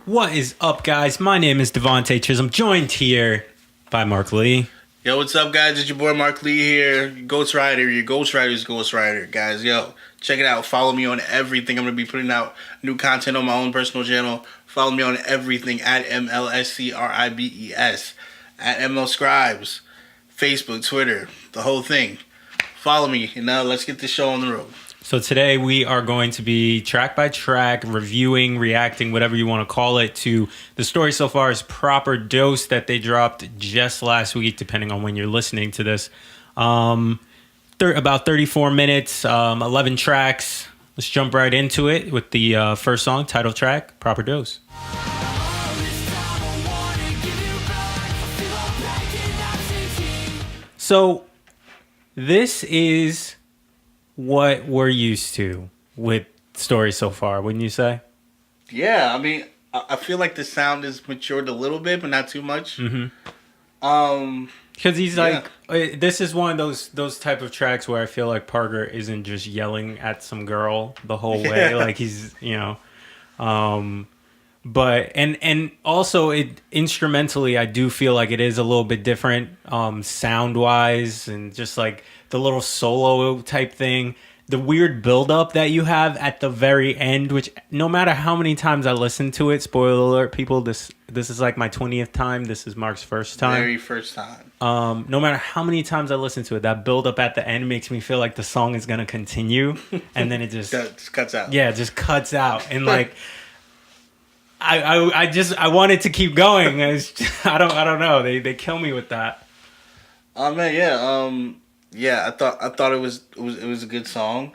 What is up, guys? My name is Devontae Chisholm, joined here by Mark Lee. Yo, what's up, guys? It's your boy Mark Lee here. Ghost Rider, your Ghost Rider's Ghost Rider. Guys, yo, check it out. Follow me on everything. I'm going to be putting out new content on my own personal channel. Follow me on everything at MLSCRIBES, at MLScribes, Facebook, Twitter, the whole thing. Follow me, and now let's get this show on the road. So today we are going to be track by track reviewing, reacting, whatever you want to call it, to the story so far is Proper Dose that they dropped just last week, depending on when you're listening to this. About 34 minutes, 11 tracks. Let's jump right into it with the first song, title track, Proper Dose. So this is what we're used to with stories so far, wouldn't you say? Yeah, I mean, I feel like the sound has matured a little bit, but not too much. Because he's like, this is one of those type of tracks where I feel like Parker isn't just yelling at some girl the whole way. Yeah. Like he's, but and also it instrumentally, I do feel like it is a little bit different, sound wise, and just like the little solo type thing. The weird build-up that you have at the very end, which no matter how many times I listen to it, spoiler alert, people, this is like my 20th time. This is Mark's first time. Very first time. No matter how many times I listen to it, that build-up at the end makes me feel like the song is going to continue, and then it just cuts out. Yeah, it just cuts out. And like, I wanted to keep going. I don't know. They kill me with that. Oh man, yeah. I thought it was a good song.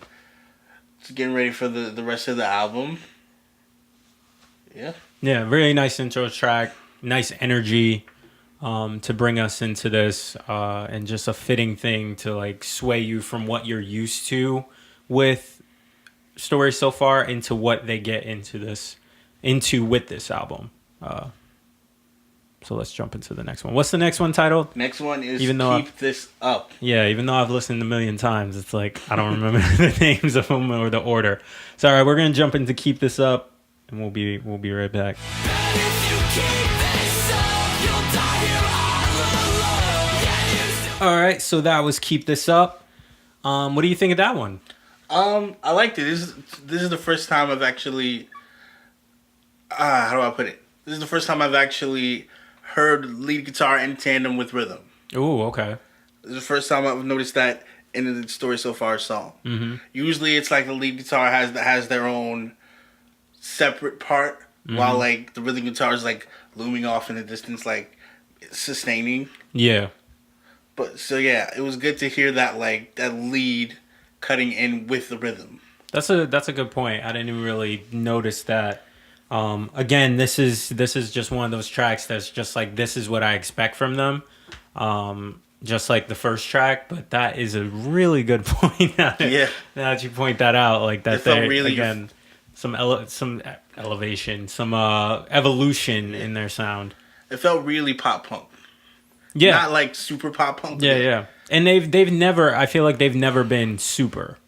Just getting ready for the rest of the album. Yeah. Yeah, really nice intro track, nice energy to bring us into this, and just a fitting thing to like sway you from what you're used to with stories so far into what they get into with this album. So let's jump into the next one. What's the next one titled? Next one is Keep This Up. Yeah, even though I've listened a million times, it's like I don't remember the names of them or the order. So all right, we're gonna jump into Keep This Up, and we'll be right back. All right, so that was Keep This Up. What do you think of that one? I liked it. This is the first time I've actually how do I put it? This is the first time I've actually heard lead guitar in tandem with rhythm. Ooh, okay. This is the first time I've noticed that in the Story So Far song. Mm-hmm. Usually it's like the lead guitar has their own separate part, while like the rhythm guitar is like looming off in the distance, like sustaining. Yeah. But so yeah, it was good to hear that like that lead cutting in with the rhythm. That's a good point. I didn't even really notice that. Again, this is just one of those tracks that's just like, this is what I expect from them. Just like the first track, but that is a really good point. Now that you point that out, like that they really, again, some elevation, some evolution in their sound. It felt really pop punk. Yeah. Not like super pop punk. Yeah. And they've never, I feel like they've never been super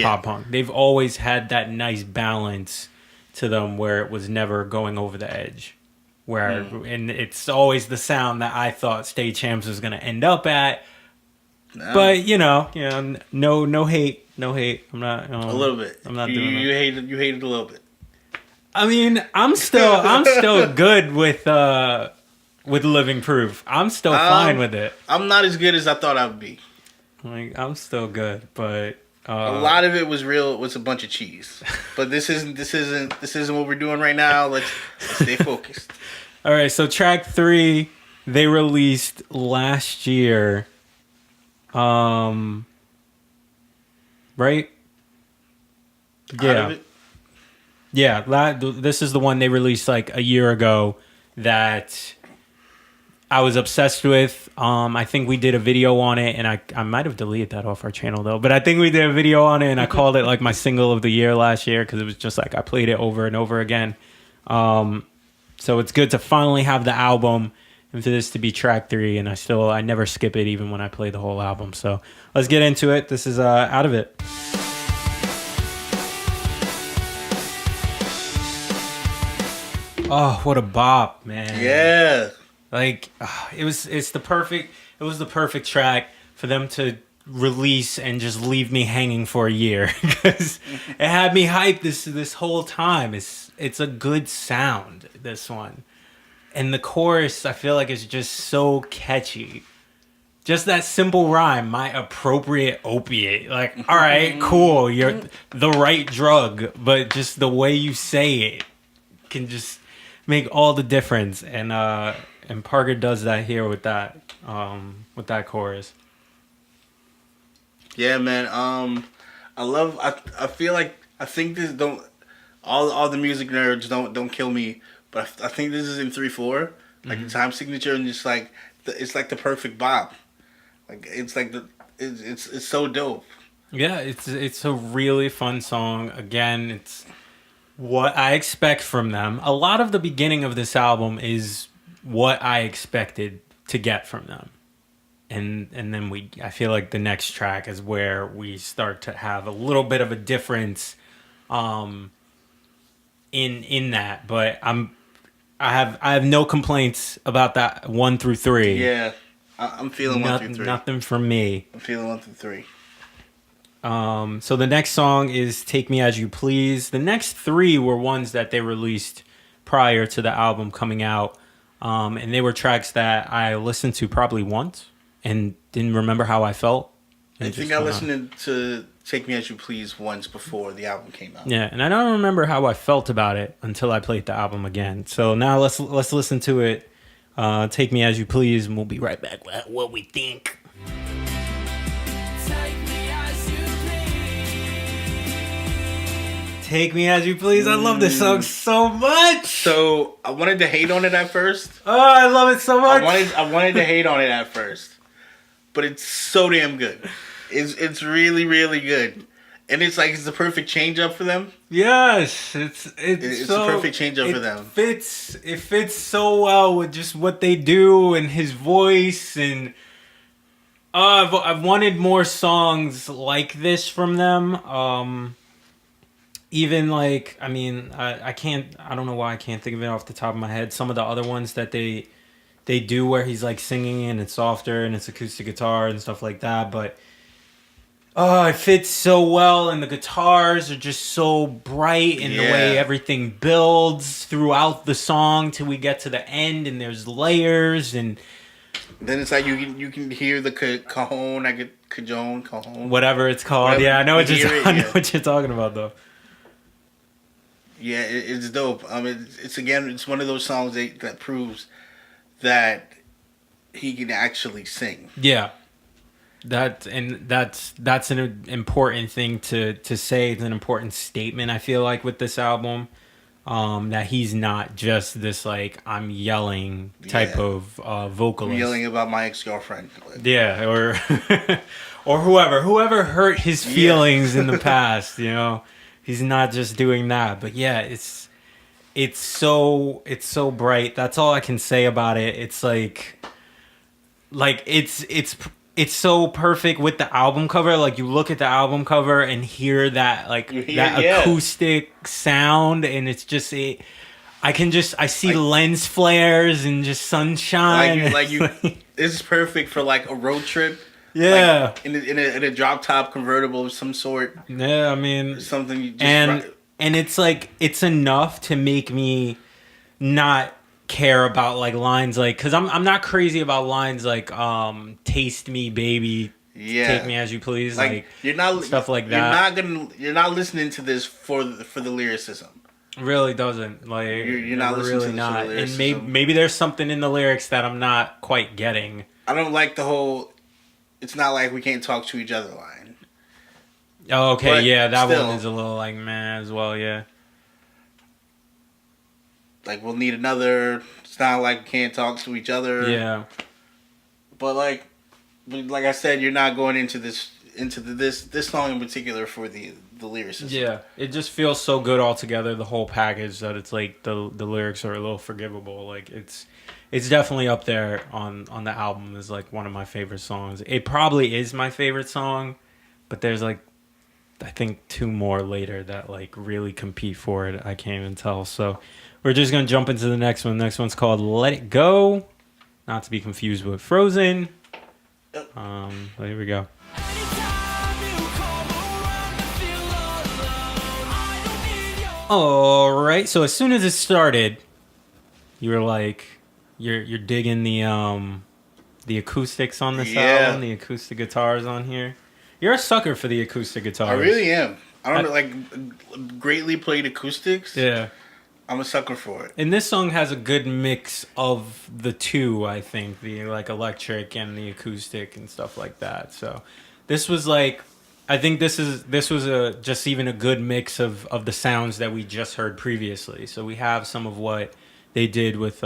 pop punk. They've always had that nice balance to them where it was never going over the edge, and it's always the sound that I thought Stay Champs was going to end up at. No. But no hate. I'm not a little bit. I'm not doing you hated a little bit. I mean, I'm still good with Living Proof. I'm still fine with it. I'm not as good as I thought I would be. Like, I'm still good, but a lot of it was real. It was a bunch of cheese, but this isn't what we're doing right now. Let's stay focused. All right, so track 3 they released last year, right? Yeah. This is the one they released like a year ago that I was obsessed with. I think we did a video on it, and I might have deleted that off our channel though. But I think we did a video on it, and I called it like my single of the year last year because it was just like I played it over and over again. So it's good to finally have the album and for this to be track 3, and I never skip it even when I play the whole album. So let's get into it. This is Out of It. Oh, what a bop, man. Yeah. Like it was the perfect track for them to release and just leave me hanging for a year because it had me hyped this whole time. It's a good sound, this one. And the chorus I feel like is just so catchy. Just that simple rhyme, my appropriate opiate. Like, all right, cool, you're the right drug, but just the way you say it can just make all the difference. And Parker does that here with that chorus. Yeah, man. I feel like I think this don't all the music nerds don't kill me, but I think this is in 3/4, like the time signature, and just like it's like the perfect bop. Like it's like it's so dope. Yeah, it's a really fun song. Again, it's what I expect from them. A lot of the beginning of this album is what I expected to get from them. And then I feel like the next track is where we start to have a little bit of a difference in that, but I have no complaints about that 1 through 3. Yeah, I'm feeling 1 through 3. Nothing from me. I'm feeling 1 through 3. So the next song is Take Me As You Please. The next 3 were ones that they released prior to the album coming out. And they were tracks that I listened to probably once and didn't remember how I felt. I think I listened to Take Me As You Please once before the album came out. Yeah, and I don't remember how I felt about it until I played the album again. So now let's listen to it. Take Me As You Please, and we'll be right back with what we think. Take Me As You Please. I love this song so much. So I wanted to hate on it at first. Oh, I love it so much. I wanted to hate on it at first, but it's so damn good. It's really really good, and it's the perfect change up for them. Yes, it's so, a perfect change up for them. It fits so well with just what they do and his voice, and I've wanted more songs like this from them. Even I don't know why I can't think of it off the top of my head. Some of the other ones that they do where he's singing and it's softer and it's acoustic guitar and stuff like that, but it fits so well, and the guitars are just so bright, and the way everything builds throughout the song till we get to the end, and there's layers, and then it's you can hear the cajon, whatever it's called. Whatever. Yeah, I know what you're talking about though. Yeah, it's dope. It's one of those songs that proves that he can actually sing. Yeah, that's an important thing to say. It's an important statement, I feel like, with this album, that he's not just this I'm yelling type of vocalist. I'm yelling about my ex-girlfriend. Yeah, or whoever hurt his feelings in the past, He's not just doing that, but yeah, it's so bright. That's all I can say about it. It's it's so perfect with the album cover. You look at the album cover and hear that acoustic sound, and it's just I see lens flares and just sunshine. This is perfect for a road trip. Yeah, in a drop top convertible of some sort. Yeah, I mean something. You just and it's it's enough to make me not care about lines because I'm not crazy about lines taste me baby, take me as you please, you're not stuff like that. You're not listening to this for the lyricism. Really doesn't you're not listening really to not, the lyricism. And maybe there's something in the lyrics that I'm not quite getting. I don't like the whole. It's not like we can't talk to each other line. Oh, okay, but yeah, that one is a little meh as well, yeah. We'll need another. It's not like we can't talk to each other. Yeah. But like I said, you're not going into this song in particular for the lyricism. Yeah, it just feels so good all together, the whole package, that it's the lyrics are a little forgivable. It's definitely up there on the album as one of my favorite songs. It probably is my favorite song, but there's I think 2 more later that like really compete for it. I can't even tell. So we're just gonna jump into the next one. The next one's called "Let It Go," not to be confused with "Frozen." Here we go. All right. So as soon as it started, you were like, you're digging the acoustics on this album, the acoustic guitars on here. You're a sucker for the acoustic guitars. I really am. I don't know, like greatly played acoustics. Yeah. I'm a sucker for it. And this song has a good mix of the two, I think, the like electric and the acoustic and stuff like that. So this was like, I think this was just even a good mix of the sounds that we just heard previously. So we have some of what they did with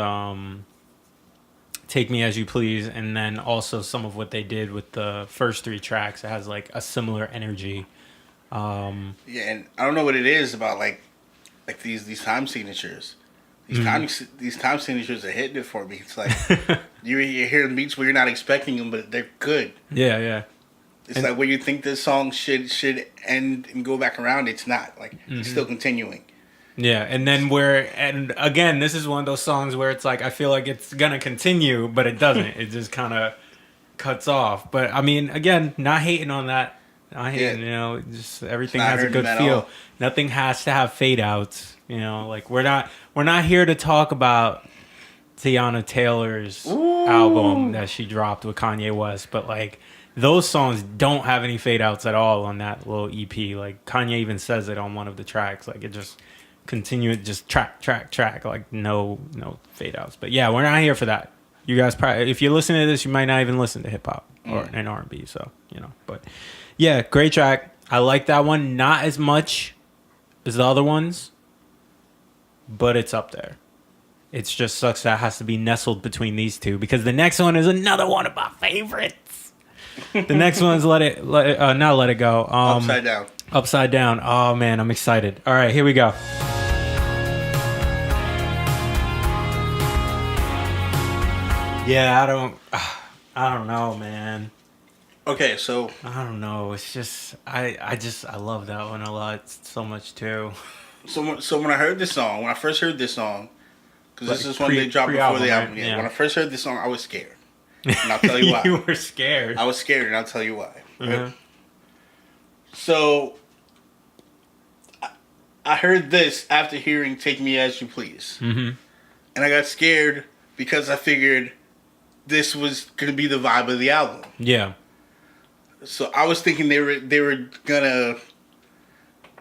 Take Me As You Please, and then also some of what they did with the first 3 tracks. It has like a similar energy. Yeah, and I don't know what it is about like these time signatures. These time signatures are hitting it for me. It's like you're hearing beats where you're not expecting them, but they're good. Yeah, yeah. It's like where you think this song should end and go back around, it's not. Like it's still continuing. Yeah, and then and again, this is one of those songs where it's like I feel like it's gonna continue, but it doesn't. It just kind of cuts off. But I mean, again, not hating on that. Not hating, you know, just everything has a good feel. Nothing has to have fade outs. You know, like we're not here to talk about Tiana Taylor's album that she dropped with Kanye West, but like those songs don't have any fade outs at all on that little EP. Like Kanye even says it on one of the tracks. Like it just just track, like no fade outs. But yeah, we're not here for that. You guys probably, if you're listening to this, you might not even listen to hip hop or an R&B. So you know, but yeah, great track. I like that one. Not as much as the other ones, but it's up there. It just sucks that it has to be nestled between these two because the next one is another one of my favorites. The next one's not Let It Go. Upside Down. Upside Down. Oh man, I'm excited. All right, here we go. Yeah, I don't know, man. Okay, so I don't know. It's just I love that one a lot so much too. So when I heard this song, when I first heard this song, because this is when they dropped before the album. Right? Yeah. When I first heard this song, I was scared, and I'll tell you why. You were scared. I was scared, and I'll tell you why. Right? So I heard this after hearing "Take Me As You Please," and I got scared because I figured this was gonna be the vibe of the album. Yeah. So I was thinking they were gonna.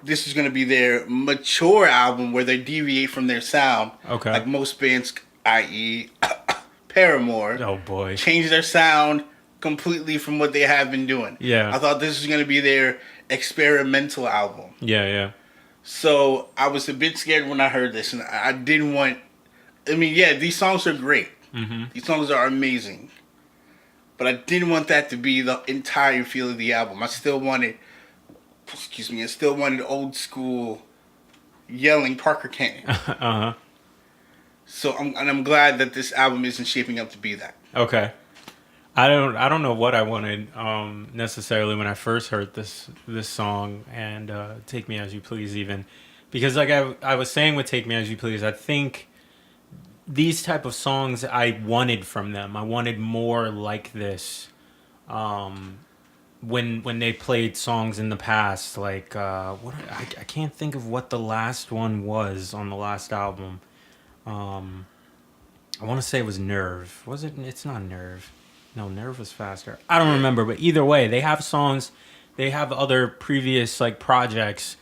This is gonna be their mature album where they deviate from their sound. Okay. Like most bands, i.e., Paramore. Oh boy. Change their sound completely from what they have been doing. Yeah. I thought this was gonna be their experimental album. Yeah, yeah. So I was a bit scared when I heard this, and I didn't want. I mean, yeah, these songs are great. These songs are amazing. But I didn't want that to be the entire feel of the album. I still wanted old school yelling Parker Cannon. So I'm glad that this album isn't shaping up to be that. Okay. I don't know what I wanted necessarily when I first heard this song and Take Me As You Please even. Because like I was saying with Take Me As You Please, I think these type of songs I wanted from them. I wanted more like this. When they played songs in the past, like I can't think of what the last one was on the last album. I want to say it was Nerve. Was it? It's not Nerve. No, Nerve was faster. I don't remember, but either way, they have songs. They have other previous like projects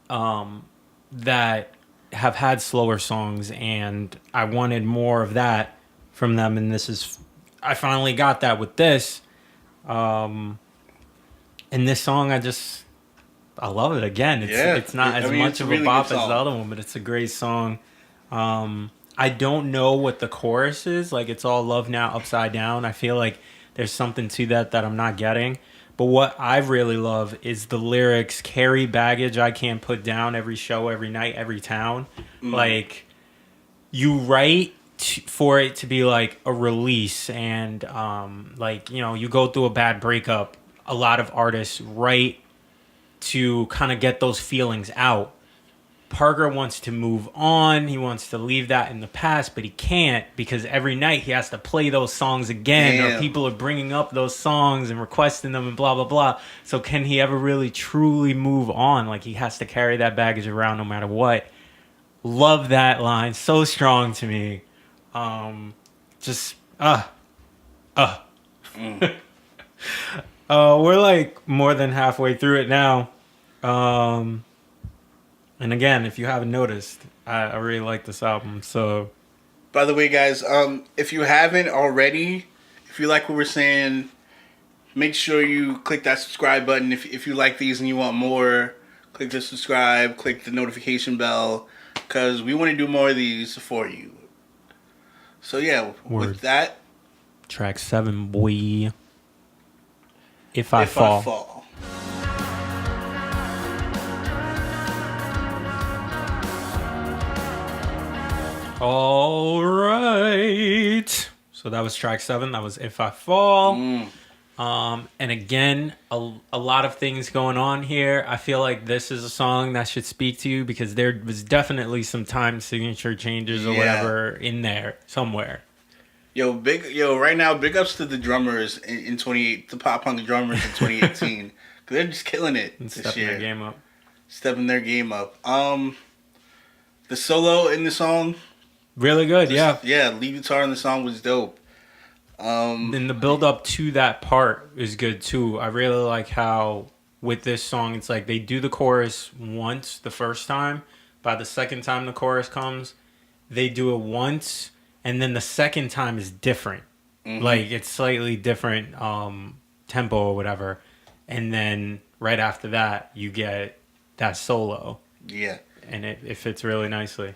that have had slower songs, and I wanted more of that from them. And I finally got that with this. And this song, I love it again. It's not as much of a bop as the other one, but it's a great song. I don't know what the chorus is. Like, it's all love now, upside down. I feel like there's something to that I'm not getting. But what I really love is the lyrics, carry baggage I can't put down, every show, every night, every town. Like, you write for it to be like a release, and like, you know, you go through a bad breakup. A lot of artists write to kind of get those feelings out. Parker wants to move on. He wants to leave that in the past, but he can't because every night he has to play those songs again, or people are bringing up those songs and requesting them and blah, blah, blah. So can he ever really truly move on? Like, he has to carry that baggage around no matter what. Love that line. So strong to me. We're like more than halfway through it now. And again, if you haven't noticed, I really like this album. So, by the way, guys, if you haven't already, if you like what we're saying, make sure you click that subscribe button. If you like these and you want more, click the subscribe, click the notification bell, because we want to do more of these for you. So yeah, with that, track 7, boy. If I Fall. All right. So that was track 7. That was If I Fall. And again, a lot of things going on here. I feel like this is a song that should speak to you because there was definitely some time signature changes or whatever in there somewhere. Right now, big ups to the drummers in 28, the pop punk drummers in 2018. Cause they're just killing it this year. Stepping their game up. Stepping their game up. The solo in the song, really good. Yeah, lead guitar in the song was dope. And the build up to that part is good too. I really like how with this song, it's like they do the chorus once the first time. By the second time the chorus comes, they do it once, and then the second time is different. Like it's slightly different tempo or whatever, and then right after that you get that solo. Yeah, and it fits really nicely.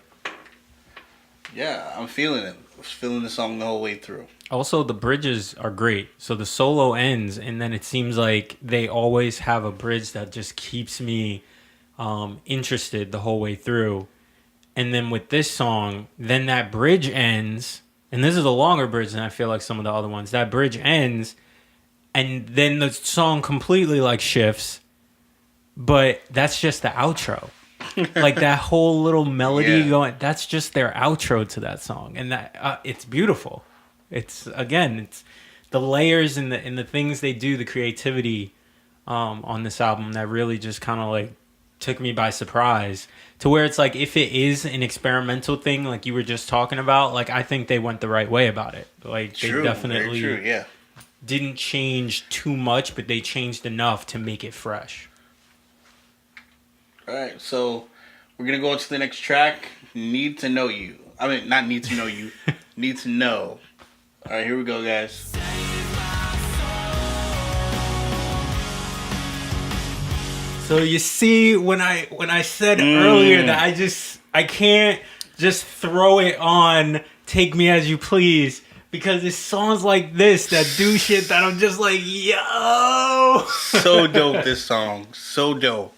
Yeah, I'm feeling it. I was feeling the song the whole way through. Also, the bridges are great. So the solo ends, and then it seems like they always have a bridge that just keeps me interested the whole way through. And then with this song, then that bridge ends, and this is a longer bridge than I feel like some of the other ones. That bridge ends, and then the song completely like shifts, but that's just the outro. Like that whole little melody going, that's just their outro to that song, and that it's beautiful. It's the layers and the things they do, the creativity on this album that really just kind of like took me by surprise, to where it's like, if it is an experimental thing like you were just talking about, like I think they went the right way about it. Like they definitely didn't change too much, but they changed enough to make it fresh. All right, so we're gonna go into the next track. Need to Know You. I mean, not Need to Know You. Need to Know. All right, here we go, guys. So you see, when I said earlier that I can't just throw it on Take Me As You Please, because it's songs like this that do shit that I'm just like, yo. So dope, this song. So dope.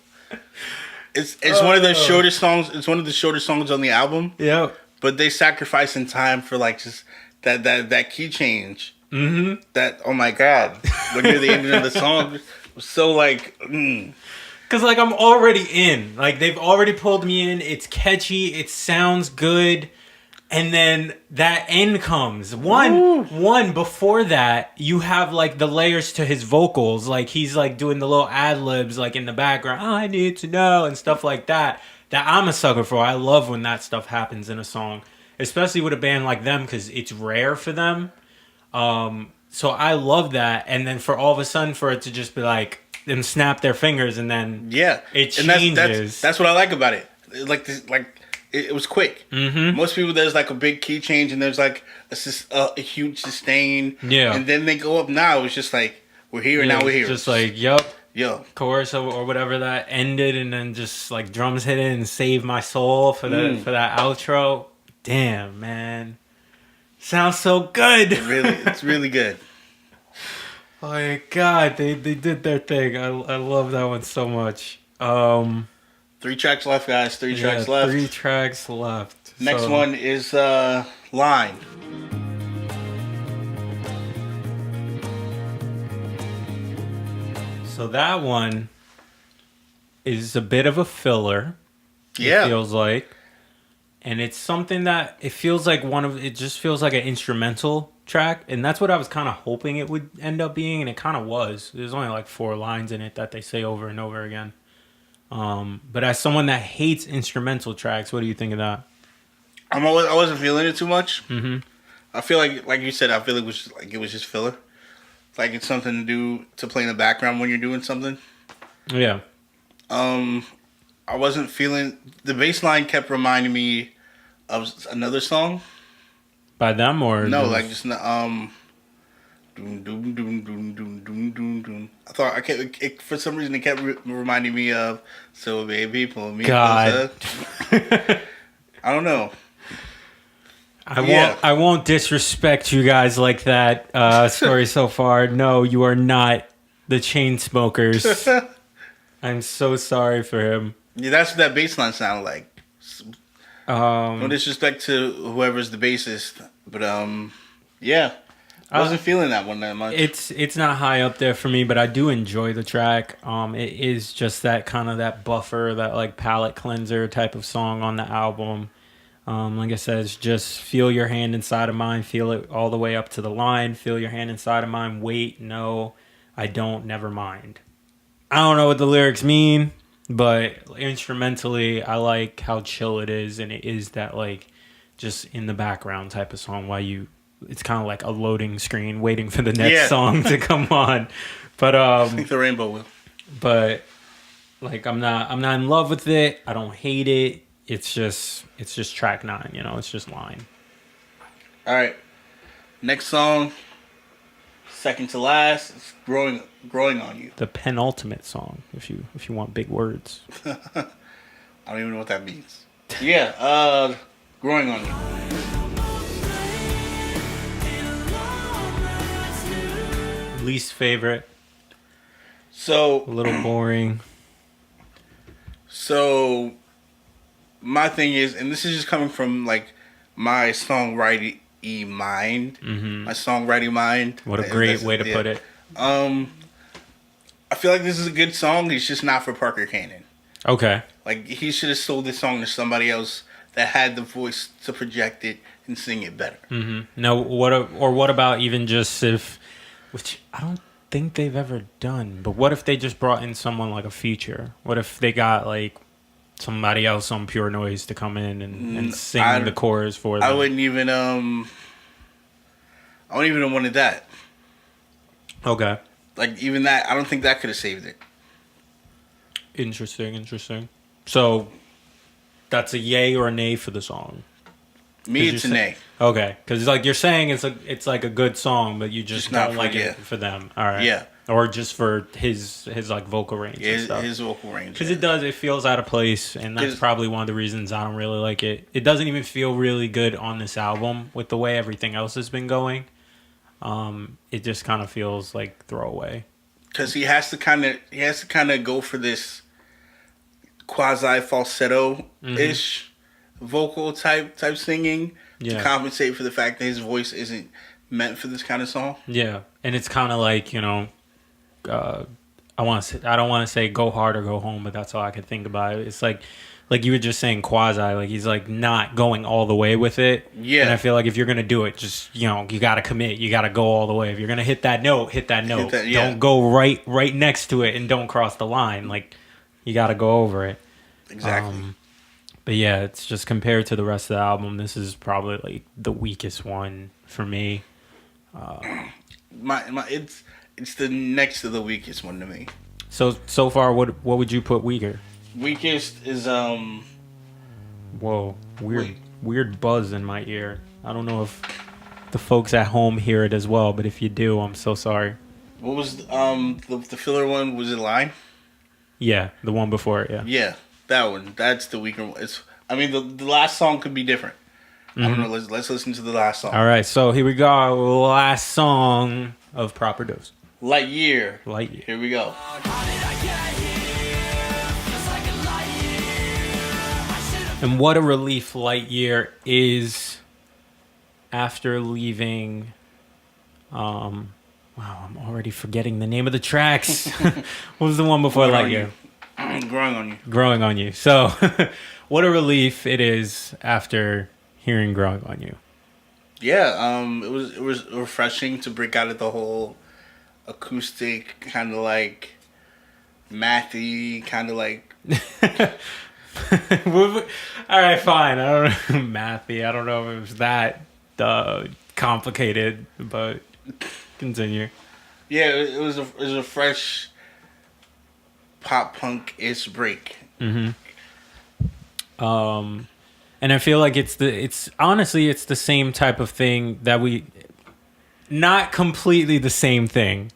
It's one of the shortest songs. It's one of the shortest songs on the album. Yeah. But they sacrificing time for like just that key change. Mm-hmm. That, oh my god, when near the end of the song was so like. Cause like I'm already in. Like they've already pulled me in. It's catchy. It sounds good. And then that end comes. One before that, you have like the layers to his vocals. Like he's like doing the little ad libs like in the background. Oh, I need to know and stuff like that. That I'm a sucker for. I love when that stuff happens in a song, especially with a band like them, because it's rare for them. So I love that. And then for all of a sudden for it to just be like them snap their fingers and then it changes. That's what I like about it. Like this, like. It was quick. Mm-hmm. Most people, there's like a big key change and there's like a huge sustain. Yeah. And then they go up. Now it's just like, we're here and now we're here. Just like, chorus or whatever that ended, and then just like drums hit it and Save My Soul for that outro. Damn, man. Sounds so good. It's really good. Oh my God, they did their thing. I love that one so much. 3 tracks left, guys. 3 tracks left. 3 tracks left. Next one is Line. So that one, is a bit of a filler. Yeah. It feels like. And it's something that it feels like it just feels like an instrumental track. And that's what I was kind of hoping it would end up being. And it kind of was. There's only like 4 lines in it that they say over and over again. But as someone that hates instrumental tracks, what do you think of that? I wasn't feeling it too much. Mm-hmm. I feel like you said, I feel it was just filler. Like it's something to do to play in the background when you're doing something. Yeah. I wasn't feeling the bass line kept reminding me of another song. By them or no, like just doom doom doom doom doom doom doom doom. I thought for some reason it kept reminding me of So Baby Pull Me God. Closer. I don't know. I won't disrespect you guys like that. Story so far. No, you are not the Chainsmokers. I'm so sorry for him. Yeah, that's what that bass line sounded like. No disrespect to whoever's the bassist, but yeah, I wasn't feeling that one that much. It's not high up there for me, but I do enjoy the track. It is just that kind of that buffer, that like palate cleanser type of song on the album. Like I said, it's just feel your hand inside of mine, feel it all the way up to the line, feel your hand inside of mine, wait, no, I don't, never mind. I don't know what the lyrics mean, but instrumentally, I like how chill it is, and it is that like just in the background type of song it's kind of like a loading screen waiting for the next song to come on. But I think the rainbow will. But like I'm not in love with it. I don't hate it. It's just track 9, it's just line. All right. Next song, second to last, it's growing on you. The penultimate song, if you want big words. I don't even know what that means. Yeah, growing on you. Least favorite. So a little boring. So my thing is, and this is just coming from like my songwriting mind. Mm-hmm. My songwriting mind. What a great way to put it. I feel like this is a good song. It's just not for Parker Cannon. Okay. Like he should have sold this song to somebody else that had the voice to project it and sing it better. Mm-hmm. No, what about even just which I don't think they've ever done, but what if they just brought in someone like a feature? What if they got like somebody else on Pure Noise to come in and sing the chorus for them? I wouldn't even have wanted that. Okay. Like even that, I don't think that could have saved it. Interesting. So that's a yay or a nay for the song. Me, it's a nay. Okay, because like you're saying, it's like a good song, but you just don't like it for them. All right. Yeah. Or just for his like vocal range. Yeah, and stuff. His vocal range. Because it feels out of place, and that's probably one of the reasons I don't really like it. It doesn't even feel really good on this album with the way everything else has been going. It just kind of feels like throwaway. Because he has to kind of go for this quasi falsetto ish vocal type singing to compensate for the fact that his voice isn't meant for this kind of song. Yeah, and it's kind of like I don't want to say go hard or go home, but that's all I could think about. It's like you were just saying quasi, like he's like not going all the way with it. Yeah, and I feel like if you're gonna do it, just you got to commit. You got to go all the way. If you're gonna hit that note, hit that note. Don't go right next to it and don't cross the line. Like you got to go over it. Exactly. But yeah, it's just compared to the rest of the album, this is probably like the weakest one for me. It's the next to the weakest one to me. So far, what would you put weaker? Weakest is Whoa, weird buzz in my ear. I don't know if the folks at home hear it as well, but if you do, I'm so sorry. What was the filler one? Was it Line? Yeah, the one before it. Yeah. Yeah, that one. That's the weaker one. The last song could be different. I don't know. Let's listen to the last song. All right, so here we go. Last song of Proper Dose. Light Year. Here we go. And what a relief Light Year is after leaving. Wow, I'm already forgetting the name of the tracks. What was the one before Light Year? Growing on you. Growing on You. So, what a relief it is after hearing Growing on You. Yeah, it was refreshing to break out of the whole acoustic kind of like mathy kind of like. All right, fine. I don't know, mathy. I don't know if it was that complicated, but continue. Yeah, it was a fresh pop punk ish break. And I feel like it's honestly it's the same type of thing that we, not completely the same thing.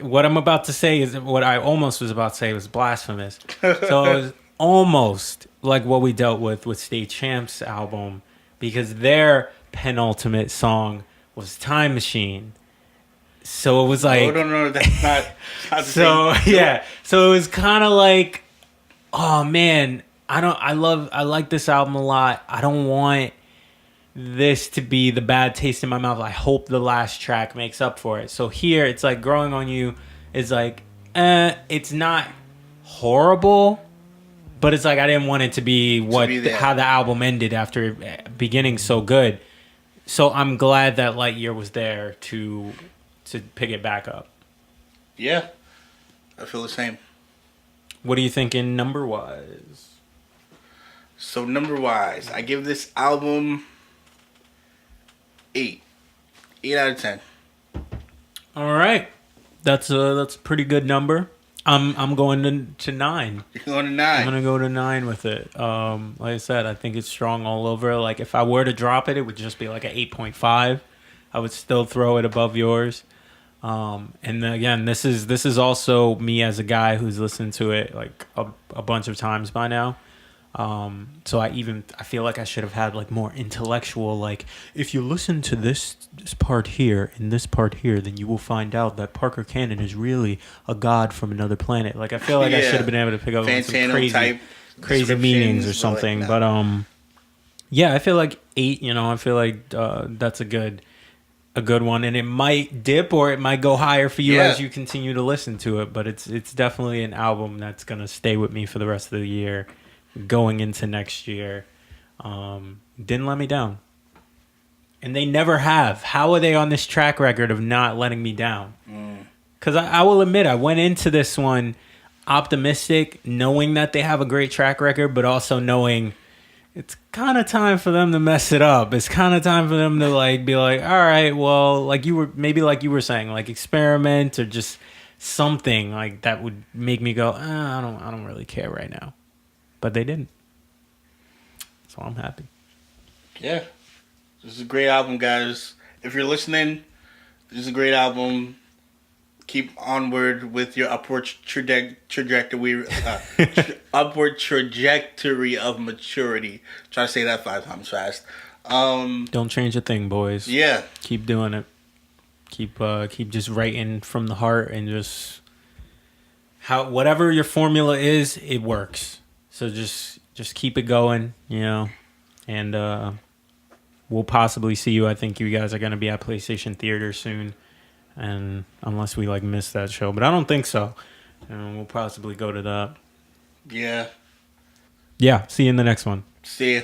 What I'm about to say is what I almost was about to say was blasphemous. So it was almost like what we dealt with State Champs album, because their penultimate song was Time Machine. So it was like, Oh no, that's not the so same. yeah, so it was kind of like, oh man, I like this album a lot. I don't want this to be the bad taste in my mouth. I hope the last track makes up for it. So here it's like Growing on You is like, it's not horrible, but it's like I didn't want it to be how the album ended after beginning so good. So I'm glad that Lightyear was there to pick it back up. Yeah, I feel the same. What are you thinking number wise? So number wise, I give this album 8 out of 10. All right, that's a pretty good number. I'm going to 9. You're going to 9. I'm gonna go to 9 with it. Like I said, I think it's strong all over. Like if I were to drop it, it would just be like an 8.5. I would still throw it above yours. And again, this is also me as a guy who's listened to it like a bunch of times by now. So I feel like I should have had like more intellectual, like if you listen to this part here and this part here, then you will find out that Parker Cannon is really a god from another planet. Like I feel like I should have been able to pick up on some crazy meanings or something. But yeah, I feel like 8. I feel like that's a good one, and it might dip or it might go higher for you as you continue to listen to it. But it's definitely an album that's gonna stay with me for the rest of the year. Going into next year, didn't let me down, and they never have. How are they on this track record of not letting me down? Because I will admit, I went into this one optimistic, knowing that they have a great track record, but also knowing it's kind of time for them to mess it up. It's kind of time for them to like be like, all right, well, like you were saying, like experiment or just something like that would make me go, I don't really care right now. But they didn't. So I'm happy. Yeah. This is a great album, guys. If you're listening, this is a great album. Keep onward with your upward trajectory upward trajectory of maturity. Try to say that 5 times fast. Don't change a thing, boys. Yeah. Keep doing it. Keep just writing from the heart, and just whatever your formula is, it works. So just keep it going, and we'll possibly see you. I think you guys are going to be at PlayStation Theater soon, and unless we like miss that show, but I don't think so. We'll possibly go to that. Yeah. Yeah. See you in the next one. See ya.